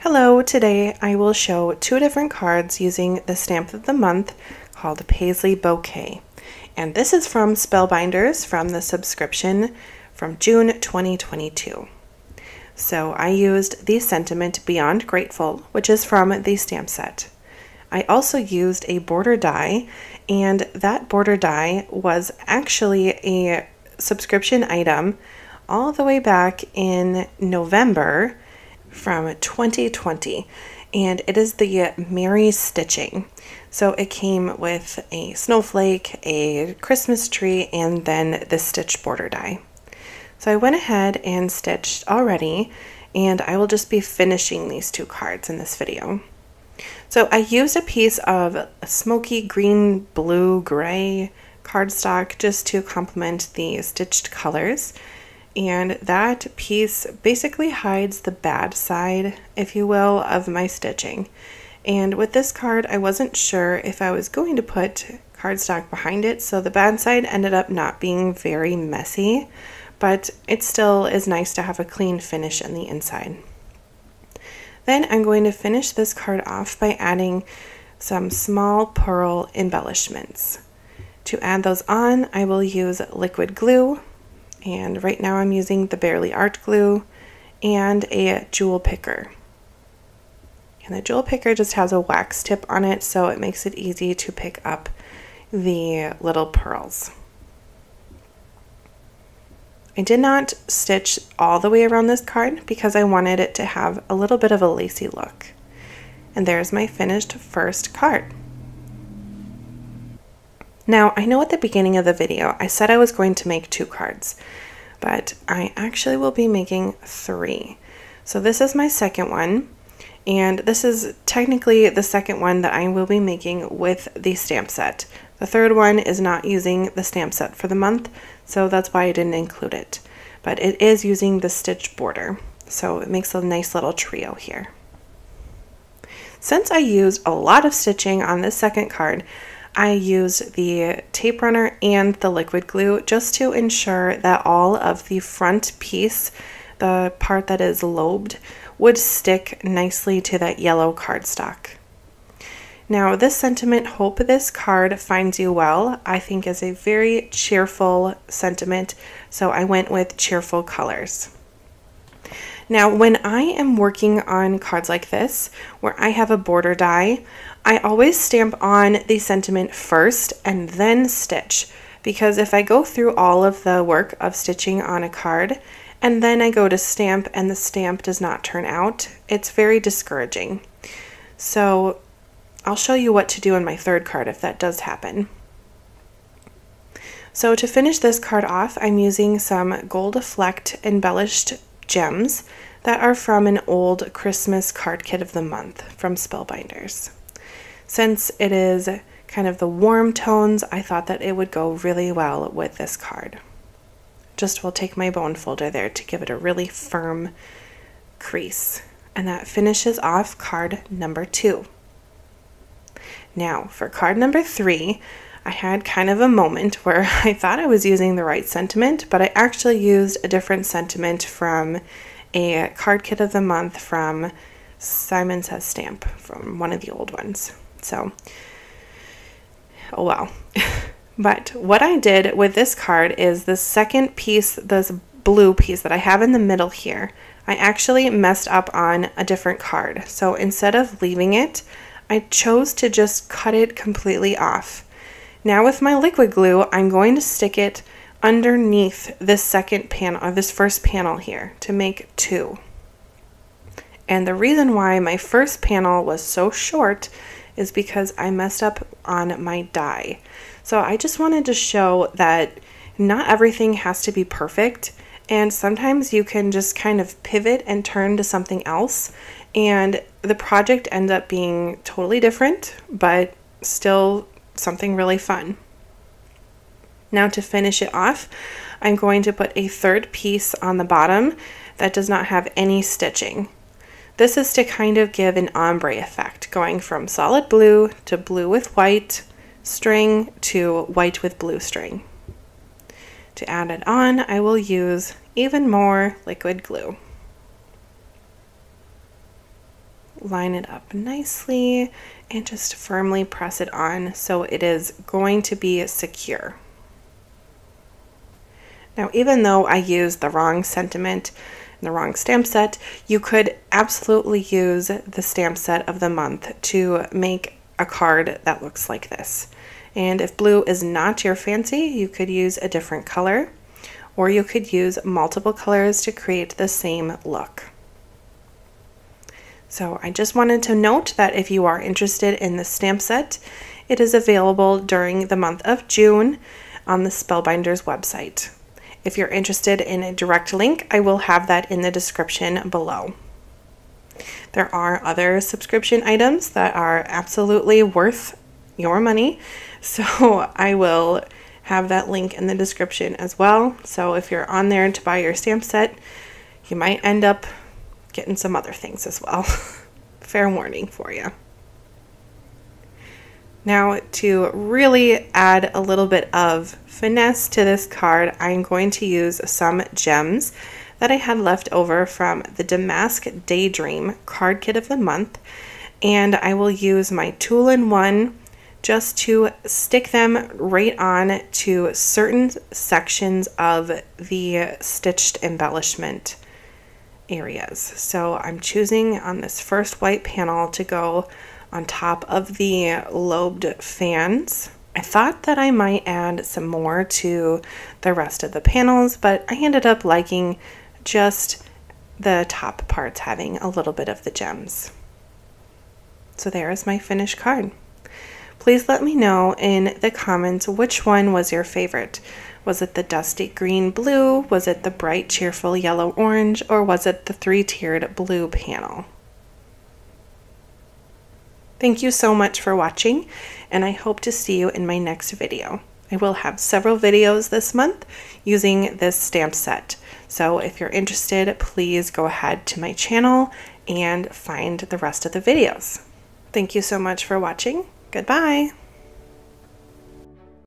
Hello, today I will show two different cards using the stamp of the month called Paisley Bouquet. And this is from Spellbinders from the subscription from June 2022. So I used the sentiment Beyond Grateful, which is from the stamp set. I also used a border die, and that border die was actually a subscription item all the way back in November from 2020, and it is the Merry stitching. So it came with a snowflake, a Christmas tree, and then the stitched border die. So I went ahead and stitched already, and I will just be finishing these two cards in this video. So I used a piece of smoky green, blue, gray cardstock just to complement the stitched colors. And that piece basically hides the bad side, if you will, of my stitching. And with this card, I wasn't sure if I was going to put cardstock behind it, so the bad side ended up not being very messy, but it still is nice to have a clean finish on the inside. Then I'm going to finish this card off by adding some small pearl embellishments. To add those on, I will use liquid glue. And right now I'm using the Barely Art glue and a jewel picker. And the jewel picker just has a wax tip on it, so it makes it easy to pick up the little pearls. I did not stitch all the way around this card because I wanted it to have a little bit of a lacy look. And there's my finished first card. Now, I know at the beginning of the video I said I was going to make two cards, but I actually will be making three. So this is my second one, and this is technically the second one that I will be making with the stamp set. The third one is not using the stamp set for the month, so that's why I didn't include it. But it is using the stitched border, so it makes a nice little trio here. Since I used a lot of stitching on this second card, I used the tape runner and the liquid glue just to ensure that all of the front piece, the part that is lobed, would stick nicely to that yellow cardstock. Now, this sentiment, Hope This Card Finds You Well, I think is a very cheerful sentiment, so I went with cheerful colors. Now, when I am working on cards like this, where I have a border die, I always stamp on the sentiment first and then stitch, because if I go through all of the work of stitching on a card and then I go to stamp and the stamp does not turn out, it's very discouraging. So I'll show you what to do in my third card if that does happen. So to finish this card off, I'm using some gold flecked embellished gems that are from an old Christmas card kit of the month from Spellbinders. Since it is kind of the warm tones, I thought that it would go really well with this card. Just will take my bone folder there to give it a really firm crease. And that finishes off card number 2. Now for card number 3, I had kind of a moment where I thought I was using the right sentiment, but I actually used a different sentiment from a card kit of the month from Simon Says Stamp, from one of the old ones. So, oh well. But what I did with this card is the second piece, this blue piece that I have in the middle here, I actually messed up on a different card. So instead of leaving it, I chose to just cut it completely off. Now with my liquid glue, I'm going to stick it underneath this second panel, or this first panel here, to make 2. And the reason why my first panel was so short is because I messed up on my die. So I just wanted to show that not everything has to be perfect, and sometimes you can just kind of pivot and turn to something else, and the project ends up being totally different, but still something really fun. Now to finish it off, I'm going to put a third piece on the bottom that does not have any stitching. This is to kind of give an ombre effect, going from solid blue to blue with white string to white with blue string. To add it on, I will use even more liquid glue. line it up nicely and just firmly press it on so it is going to be secure. Now, even though I used the wrong sentiment and the wrong stamp set, you could absolutely use the stamp set of the month to make a card that looks like this. And if blue is not your fancy, you could use a different color, or you could use multiple colors to create the same look. So I just wanted to note that if you are interested in the stamp set, it is available during the month of June on the Spellbinders website. If you're interested in a direct link, I will have that in the description below. There are other subscription items that are absolutely worth your money, so I will have that link in the description as well. So if you're on there to buy your stamp set, you might end up getting some other things as well. Fair warning for you. Now, to really add a little bit of finesse to this card, I'm going to use some gems that I had left over from the Damask Daydream card kit of the month, and I will use my tool-in-one just to stick them right on to certain sections of the stitched embellishment areas. So I'm choosing on this first white panel to go on top of the lobed fans. I thought that I might add some more to the rest of the panels, but I ended up liking just the top parts having a little bit of the gems. So there is my finished card. Please let me know in the comments which one was your favorite. Was it the dusty green blue? Was it the bright cheerful yellow orange? Or was it the three-tiered blue panel? Thank you so much for watching, and I hope to see you in my next video. I will have several videos this month using this stamp set. So if you're interested, please go ahead to my channel and find the rest of the videos. Thank you so much for watching. Goodbye.